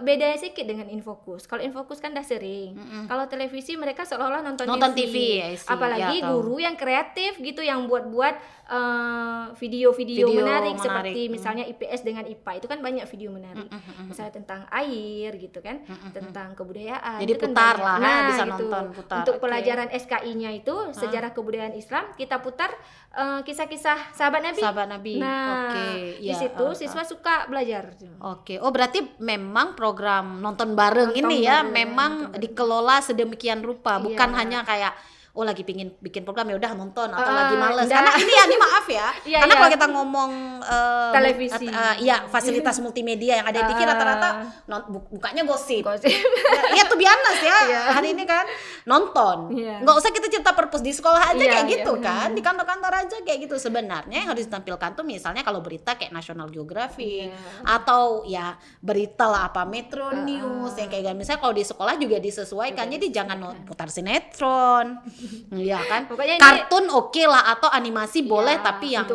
bedanya sedikit dengan Infocus. Kalau Infocus kan udah sering. Kalau televisi mereka seolah-olah nonton TV. I see. Apalagi Ya, tahu. guru yang kreatif gitu, yang buat video-video Video menarik, menarik. seperti misalnya IPS dengan IPA itu kan banyak video menarik. Misalnya tentang air gitu kan, tentang kebudayaan. Jadi itu kan putar banyak. lah, Nah, bisa gitu. nonton putar. Untuk Oke. pelajaran SKI-nya itu sejarah kebudayaan Islam, kita putar kisah-kisah sahabat Nabi. Sahabat Nabi. Nah, Oke, di ya, situ siswa suka belajar. Oke, berarti memang program nonton bareng Nonton ini ya bareng, memang dikelola sedemikian rupa, Iya. bukan hanya kayak lagi pingin bikin program ya udah nonton atau lagi males. enggak. Karena ini maaf ya, Iya, karena iya. kalau kita ngomong Televisi. iya fasilitas multimedia yang ada di TV rata-rata bukanya gosip. Gosip. Iya tuh biasa ya Iya. hari ini kan nonton. Iya. Nggak usah kita cerita perpus di sekolah aja Iya, kayak iya, gitu benar. kan, di kantor-kantor aja kayak gitu. Sebenarnya yang harus ditampilkan tuh misalnya kalau berita kayak National Geographic atau ya berita lah apa Metro News yang kayak gitu. Misalnya kalau di sekolah juga disesuaikan, jadi jangan putar sinetron, iya kan. Pokoknya ini- Kartun oke lah atau animasi boleh, Iya, tapi yang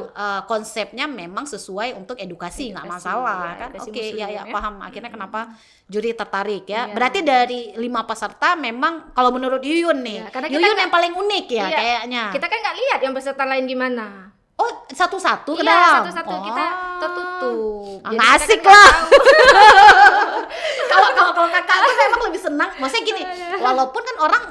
konsepnya memang sesuai untuk edukasi nggak masalah ya, kan. edukasi Oke, muslim ya ya. paham. Akhirnya kenapa juri tertarik ya. Iya. Berarti dari 5 peserta memang kalau menurut Yuyun nih, Iya, karena kita Yuyun nggak- yang paling unik ya Iya, kayaknya. Kita kan nggak lihat yang peserta lain gimana. Oh, satu-satu ke Iya, dalam. satu-satu Oh. kita tertutup. Jadi Nggak kita asik kan nggak lah. tahu. Kalau kakak tuh memang lebih senang. Maksudnya gini, walaupun kan orang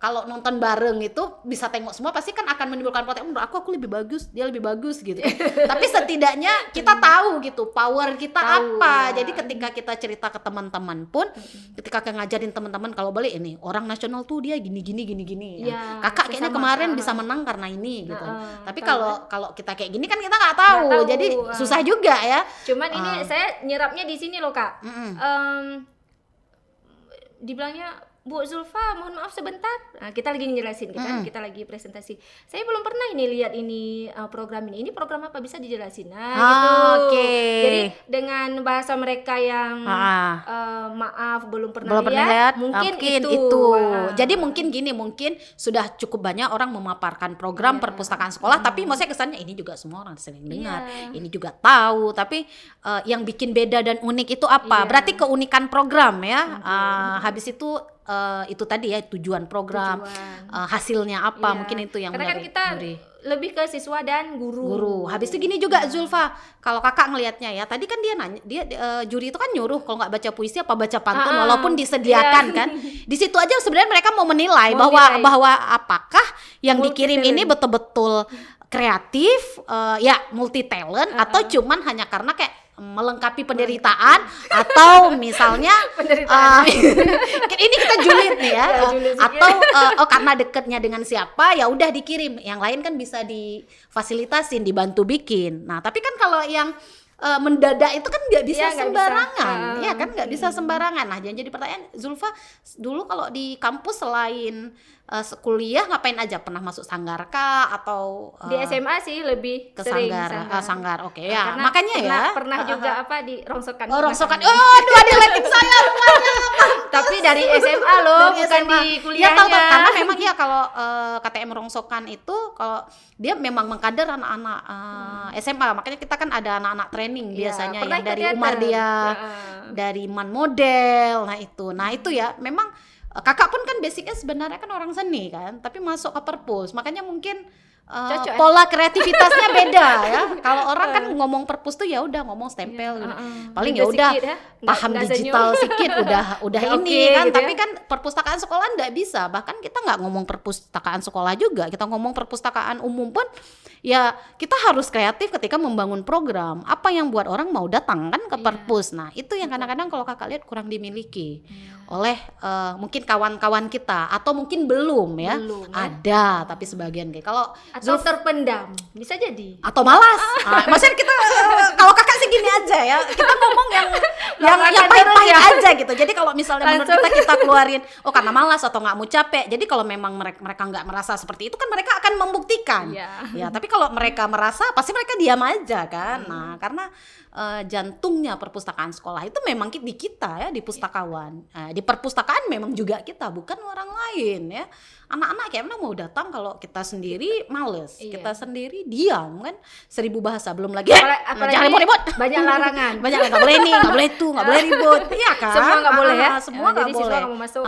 kalau nonton bareng itu bisa tengok semua, pasti kan akan menimbulkan protes. Menurut aku lebih bagus, dia lebih bagus gitu. Tapi setidaknya kita tahu gitu power kita apa. Jadi ketika kita cerita ke teman-teman pun, ketika ngajarin teman-teman kalau balik ini orang nasional tuh dia gini. Ya, Kakak kayaknya kemarin bisa menang karena ini gitu. Tapi kalau kita kayak gini kan kita nggak tahu. Jadi susah juga ya. Cuman ini saya nyerapnya di sini loh Kak. Dibilangnya Bu Zulfa, mohon maaf sebentar. Nah, kita lagi ngejelasin, kita lagi presentasi. Saya belum pernah ini lihat ini program ini. Ini program apa, bisa dijelasin? Nah, gitu. Jadi dengan bahasa mereka yang maaf belum pernah lihat, mungkin itu. Jadi mungkin gini, mungkin sudah cukup banyak orang memaparkan program perpustakaan sekolah, tapi maksudnya kesannya ini juga semua orang sering dengar, ini juga tahu. Tapi yang bikin beda dan unik itu apa? Berarti keunikan program ya. Habis itu tadi ya tujuan program, hasilnya apa, mungkin itu yang karena kan kita lebih ke siswa dan guru. Habis itu gini juga Zulfa, kalau kakak ngelihatnya ya, tadi kan dia nanya, juri itu kan nyuruh kalau nggak baca puisi apa baca pantun, walaupun disediakan kan. Di situ aja sebenarnya mereka mau menilai bahwa apakah yang dikirim ini betul-betul kreatif, ya multi talent, atau cuman hanya karena kayak melengkapi penderitaan atau misalnya ini kita julid nih ya, atau karena deketnya dengan siapa ya udah dikirim, yang lain kan bisa difasilitasin, dibantu bikin. Nah tapi kan kalau yang mendadak itu kan nggak bisa sembarangan, ya kan nggak bisa sembarangan. Nah jadi pertanyaan Zulfa, dulu kalau di kampus selain kuliah ngapain aja, pernah masuk sanggar kah atau di SMA sih lebih ke sering sanggar. Oke ya, makanya pernah juga apa di rongsokan. Rongsokan. Aduh, adik saya rumahnya. Tapi dari SMA loh, bukan di kuliahnya. Ya tahu, karena memang ya kalau KTM rongsokan itu kalau dia memang mengkader anak-anak SMA, makanya kita kan ada anak-anak training biasanya yang dari Umardia, dari Man Model. Nah itu ya memang kakak pun kan basicnya sebenarnya kan orang seni kan, tapi masuk ke perpus, makanya mungkin pola kreativitasnya beda ya. Kalau orang kan ngomong perpus tuh ya udah ngomong stempel, paling ya udah paham digital sedikit udah ini kan. Gitu. Tapi kan perpustakaan sekolah nggak bisa, bahkan kita nggak ngomong perpustakaan sekolah juga, kita ngomong perpustakaan umum pun ya kita harus kreatif ketika membangun program. Apa yang buat orang mau datang kan ke perpus. Nah itu yang kadang-kadang kalau kakak lihat kurang dimiliki oleh mungkin kawan-kawan kita, atau mungkin belum ya. Ada tapi sebagian kayak kalau atau terpendam bisa jadi, atau malas. Maksudnya kita kalau kakak sih gini aja ya, kita ngomong yang pahit-pahit aja gitu. Jadi kalau misalnya menurut kita keluarin karena malas atau nggak mau capek. Jadi kalau memang mereka nggak merasa seperti itu kan mereka akan membuktikan. Ya tapi kalau mereka merasa pasti mereka diam aja kan. Nah karena jantungnya perpustakaan sekolah itu memang di kita ya, di pustakawan. Di perpustakaan memang juga kita, bukan orang lain ya. Anak-anak kayak mana mau datang kalau kita sendiri males, kita sendiri diam kan, 1000 bahasa belum lagi. Jangan ribut, banyak larangan, banyak nggak boleh ini, nggak boleh itu, nggak boleh ribut, iya kan? Semua nggak boleh ya, semua nggak boleh. Siswa nggak mau masuk.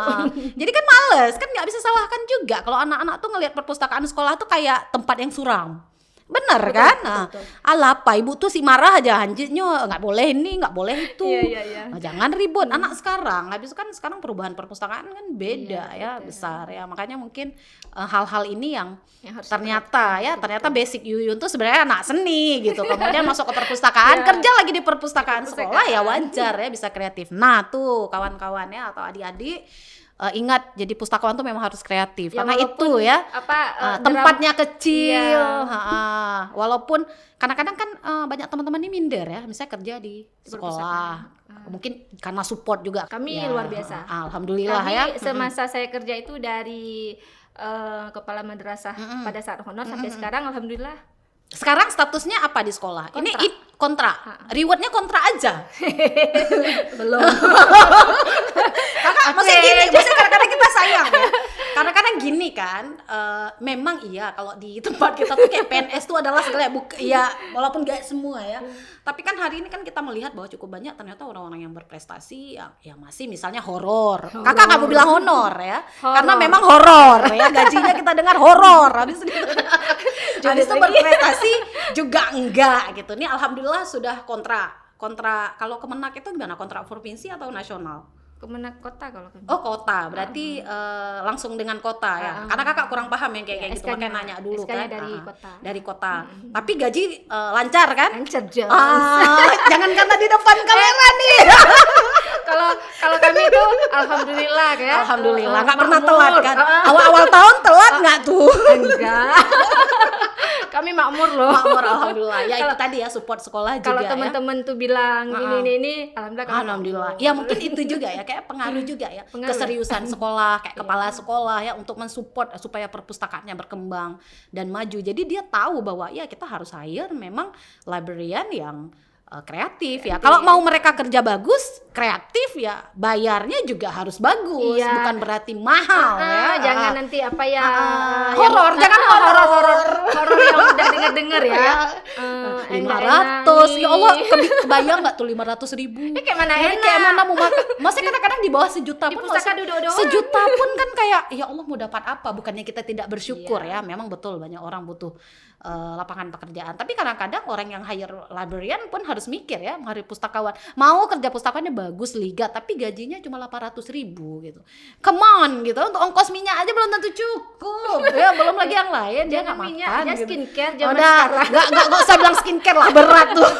Jadi kan males, kan nggak bisa salahkan juga kalau anak-anak tuh ngelihat perpustakaan sekolah tuh kayak tempat yang suram. Bener kan? Betul. Alah apa ibu tuh si marah aja, anjirnya nggak boleh ini, nggak boleh itu. Nah, jangan ribut. Anak sekarang, habis kan sekarang perubahan perpustakaan kan beda besar ya. Makanya mungkin hal-hal ini yang ternyata basic Yuyun tuh sebenarnya anak seni gitu. Kemudian masuk ke perpustakaan, kerja lagi di perpustakaan sekolah ya wajar ya bisa kreatif. Nah tuh kawan-kawannya atau adik-adik, ingat jadi pustakawan tuh memang harus kreatif ya, karena itu ya tempatnya kecil, walaupun kadang-kadang kan banyak teman-teman ini minder ya, misalnya kerja di sekolah, mungkin karena support juga kami luar biasa, alhamdulillah kami ya. Semasa saya kerja itu dari kepala madrasah pada saat honor sampai sekarang alhamdulillah. Sekarang statusnya apa di sekolah? Kontra. Ini kontra. Rewardnya kontra aja. Belum. Kakak, maksudnya gini, maksudnya kadang-kadang kita sayang ya. Kadang-kadang gini kan, memang iya kalau di tempat kita tuh kayak PNS tuh adalah segala ya, walaupun gak semua ya. Tapi kan hari ini kan kita melihat bahwa cukup banyak ternyata orang-orang yang berprestasi yang masih misalnya horor. Kakak nggak mau bilang honor ya, karena memang horor ya, gajinya kita dengar horor. Habis itu berprestasi juga enggak gitu. Ini alhamdulillah sudah kontra. Kalau Kemenak itu gimana, kontrak provinsi atau nasional? Kemenak Kota kalau kami. Oh, kota. Berarti langsung dengan kota ya. Karena kakak kurang paham yang kayak gitu, makanya nanya dulu SK-nya kan. dari kota. Dari kota. Tapi gaji lancar kan? Lancar jelas. Jangan kata di depan kamera nih. Kalau kami itu alhamdulillah ya. Alhamdulillah, nggak pernah makmur. telat kan? Awal-awal tahun telat nggak tuh? Enggak. Kami makmur loh. Makmur, alhamdulillah. Ya itu tadi ya, support sekolah juga Kalau ya. teman-teman tuh bilang ini, alhamdulillah. kami Alhamdulillah. makmur. Ya mungkin itu juga ya, kayak pengaruh juga ya. Pengaruh. Keseriusan sekolah, kayak kepala sekolah ya untuk mensupport supaya perpustakaannya berkembang dan maju. Jadi dia tahu bahwa ya kita harus hire memang librarian yang kreatif ya. Kalau mau mereka kerja bagus, kreatif ya, bayarnya juga harus bagus. Iya. Bukan berarti mahal ya. Jangan nanti apa ya horor, jangan horor yang udah dengar ya. 500, ya Allah, kebayang nggak tuh 500.000? Kayak mana enak? Kayak mana mau makan? Maksudnya kadang-kadang di bawah sejuta Di pun, pustaka duduk doang. sejuta pun kan kayak ya Allah mau dapat apa? Bukannya kita tidak bersyukur ya. Memang betul banyak orang butuh lapangan pekerjaan. Tapi kadang-kadang orang yang hire librarian pun harus mikir ya, hire pustakawan. Mau kerja pustakawannya bagus liga, tapi gajinya cuma 800.000 gitu. Come on gitu, untuk ongkos minyak aja belum tentu cukup. Ya belum lagi yang lain dia nggak makan. Minyak, aja gitu. skincare zaman Udah, sekarang. nggak usah bilang skincare lah, berat tuh.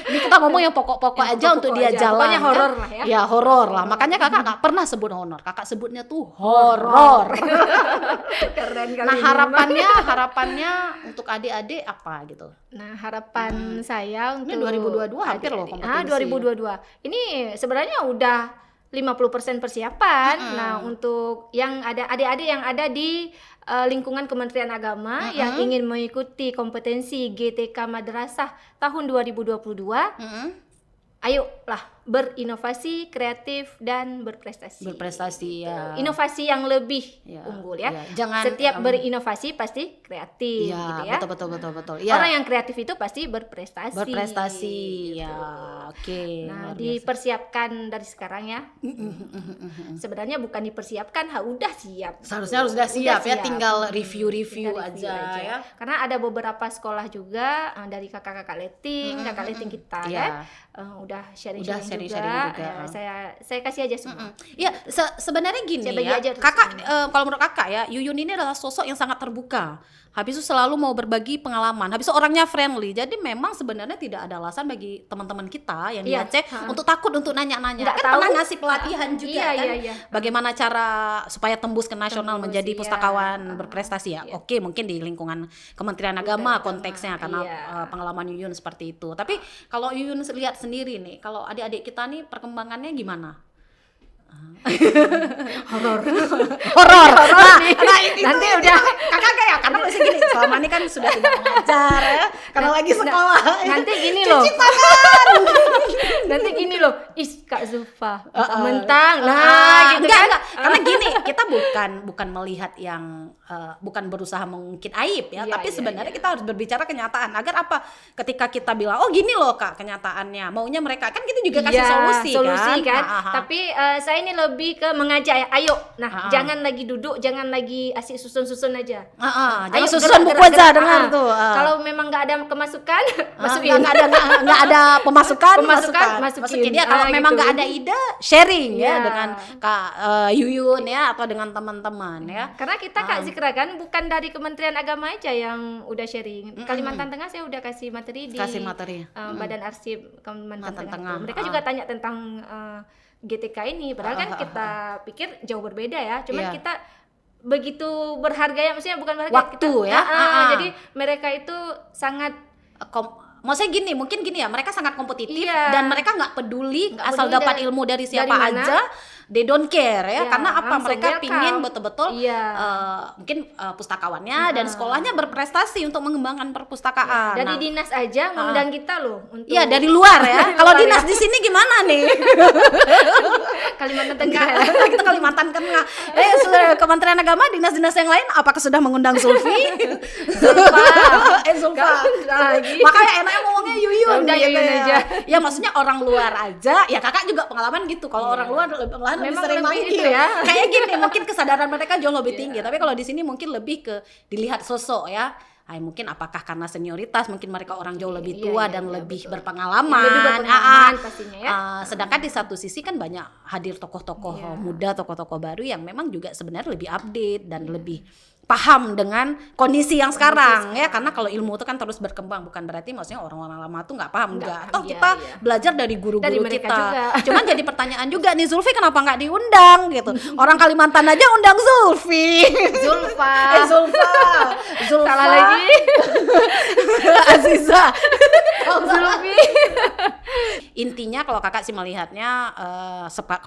Ini kita ngomong yang pokok-pokok Yang aja untuk dia pokok-pokok aja. jalan. Pokoknya kan? horor lah ya. Ya horor lah. Makanya kakak nggak pernah sebut honor. Kakak sebutnya tuh horor. Keren kali Nah ini, harapannya untuk adik-adik apa gitu? Nah, harapan saya untuk Ini 2022 hampir loh adik-adik. kompetensi. 2022. Ini sebenarnya udah 50% persiapan. Nah, untuk yang ada adik-adik yang ada di lingkungan Kementerian Agama yang ingin mengikuti kompetensi GTK Madrasah tahun 2022, ayolah berinovasi, kreatif dan berprestasi. Berprestasi ya. Inovasi yang lebih Ya, unggul ya. ya. Jangan, setiap berinovasi pasti kreatif Iya, gitu ya. betul. Ya. Orang yang kreatif itu pasti berprestasi. Berprestasi gitu. ya. Oke. Nah, luar biasa. dipersiapkan dari sekarang ya. Sebenarnya bukan dipersiapkan, udah siap. Seharusnya harus sudah siap ya, tinggal review-review Tinggal aja ya. Karena ada beberapa sekolah juga dari kakak-kakak letting, kakak letting kita Iya. kan, udah sharing Udah juga. sharing-sharing juga. Saya kasih aja semua. Ya, sebenarnya gini Saya bagi ya, aja terus kakak, ini. kalau menurut kakak ya, Yuyun ini adalah sosok yang sangat terbuka. Habis itu selalu mau berbagi pengalaman. Habis itu orangnya friendly. Jadi memang sebenarnya tidak ada alasan bagi teman-teman kita yang di Iya, Aceh untuk takut untuk nanya-nanya. Nggak Kan tahu. pernah ngasih pelatihan juga Iya, kan. iya. Bagaimana cara supaya tembus ke nasional Tembus, menjadi iya. pustakawan berprestasi ya. Oke, mungkin di lingkungan Kementerian Agama konteksnya karena iya. pengalaman Yuyun seperti itu. Tapi kalau Yuyun lihat sendiri nih, kalau adik-adik kita nih perkembangannya gimana? Horor. Horor. Nah, nanti udah kakak kayak karena masih gini, selama ini kan sudah tidak mengajar ya, karena lagi sekolah. nanti gini loh. Cuci tangan. Nanti gini loh, Kak Zulfa mentang. Nah, gitu kan. Enggak. Karena gini, kita bukan melihat yang bukan berusaha mengungkit aib ya, Iya, tapi iya, sebenarnya kita harus berbicara kenyataan agar apa? Ketika kita bilang, "Oh, gini loh Kak, kenyataannya." Maunya mereka kan kita juga kasih solusi kan. Tapi saya ini lebih ke mengajak ya. Ayo, jangan lagi duduk, jangan lagi asik susun-susun aja. Jangan susun buku aja, dengar tuh. Kalau memang nggak ada kemasukan, masukin. Nggak ada pemasukan, masukin. Ya, kalau memang gitu. nggak ada ide, sharing ya Iya. dengan Kak Yuyun ya atau dengan teman-teman ya. Karena kita Kak Zikra kan bukan dari Kementerian Agama aja yang udah sharing. Kalimantan Tengah saya udah kasih materi di Badan Arsip Kalimantan Tengah. Mereka juga tanya tentang GTK ini. Padahal kan kita pikir jauh berbeda ya. Cuman kita begitu berharga ya, maksudnya bukan berharga Waktu kita, ya. Jadi mereka itu sangat Maksudnya gini, mungkin gini ya, mereka sangat kompetitif Iya. dan mereka nggak peduli Nggak asal peduli dapat dari- ilmu dari siapa dari mana. aja, they don't care ya. Iya, Karena apa? langsung Mereka welcome. pingin betul-betul Iya. mungkin pustakawannya dan sekolahnya berprestasi untuk mengembangkan perpustakaan. dari Nah, dinas aja mengundang kita loh untuk iya dari luar ya. Dari Kalau luar dinas ya. di sini gimana nih? Kalimantan Tengah. Kita Kalimantan Tengah. Kementerian Agama, dinas-dinas yang lain apakah sudah mengundang Zulfi? Zulfa. lagi. Makanya enaknya ngomongnya Yuyun. Ya udah, gitu Yuyun ya. aja. Ya maksudnya orang luar aja. Ya kakak juga pengalaman gitu. Kalau orang luar malahan lebih Memang sering lebih main itu gitu ya. Kayak gini, mungkin kesadaran mereka jauh lebih tinggi. Tapi kalau di sini mungkin lebih ke dilihat sosok ya. mungkin apakah karena senioritas, mungkin mereka orang jauh lebih Iya, tua iya, dan iya, lebih betul. berpengalaman. Lebih berpengalaman pastinya ya. Sedangkan di satu sisi kan banyak hadir tokoh-tokoh muda, tokoh-tokoh baru yang memang juga sebenarnya lebih update dan lebih paham dengan kondisi yang sekarang ya, karena kalau ilmu itu kan terus berkembang, bukan berarti maksudnya orang-orang lama tuh nggak paham, enggak. Toh kita belajar dari guru-guru Dari mereka kita. juga. Cuman jadi pertanyaan juga nih, Zulfi kenapa nggak diundang gitu? Orang Kalimantan aja undang Zulfi. Zulfa. Zulfa. Salah lagi. Aziza. Zulfi. Intinya kalau kakak sih melihatnya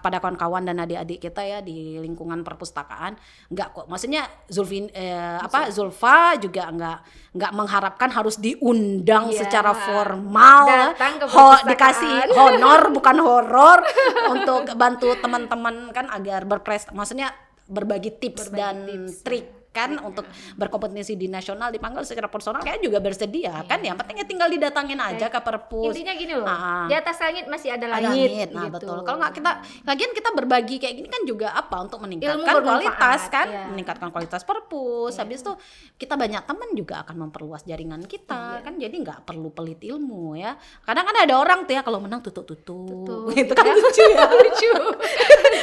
kepada kawan-kawan dan adik-adik kita ya di lingkungan perpustakaan, enggak kok. Maksudnya Zulfa juga enggak mengharapkan harus diundang secara formal, datang ke perpustakaan. dikasih honor bukan horor untuk bantu teman-teman kan agar maksudnya berbagi tips dan trik kan untuk berkompetisi di nasional, dipanggil secara personal kayak juga bersedia kan, yang pentingnya tinggal didatangin aja ke perpus. Intinya gini loh, di atas langit masih ada langit. Nah gitu. betul, kalau nggak lagian kita berbagi kayak gini kan juga untuk meningkatkan Ilmu bermanfaat, kualitas kan, ya. meningkatkan kualitas perpus. Habis itu kita banyak teman juga akan memperluas jaringan kita kan, jadi nggak perlu pelit ilmu ya. Kadang kan ada orang tuh ya kalau menang tutup gitu kan, lucu ya. Lucu.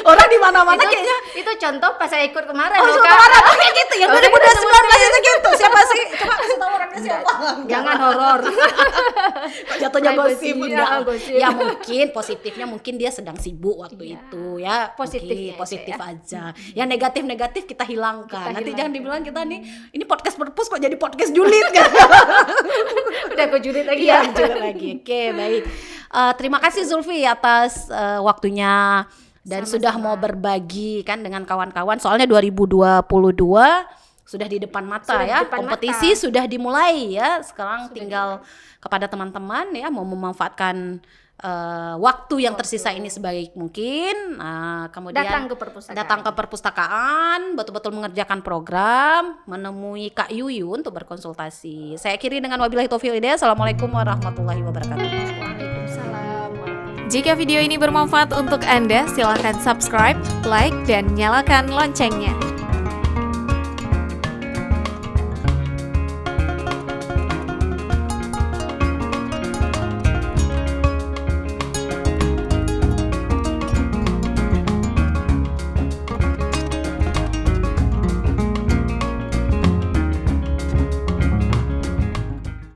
Orang di mana-mana kayaknya. Itu contoh pas saya ikut kemarin. Oh, kemarin kayak gitu ya, 2019 itu gitu. Siapa sih? Coba kasih tahu orangnya siapa. Jangan horor. Kok jatuhnya gosip. Gosip. Ya mungkin positifnya mungkin dia sedang sibuk waktu itu ya. Positifnya positif ya. aja. Yang negatif kita hilangkan. Nanti jangan dibilang kita nih ini podcast perpus kok jadi podcast julid kan. Udah kok julid lagi ya. Julid lagi. Oke, baik. Terima kasih Zulfi atas waktunya dan sudah mau berbagi kan dengan kawan-kawan. Soalnya 2022 sudah di depan mata ya, kompetisi sudah dimulai ya. Sekarang tinggal kepada teman-teman ya mau memanfaatkan waktu yang tersisa ini sebaik mungkin. Kemudian datang ke perpustakaan, betul-betul mengerjakan program, menemui Kak Yuyun untuk berkonsultasi. Saya akhiri dengan wabillahi taufiq wal hidayah. Assalamualaikum warahmatullahi wabarakatuh. Waalaikumsalam. Jika video ini bermanfaat untuk Anda, silakan subscribe, like, dan nyalakan loncengnya.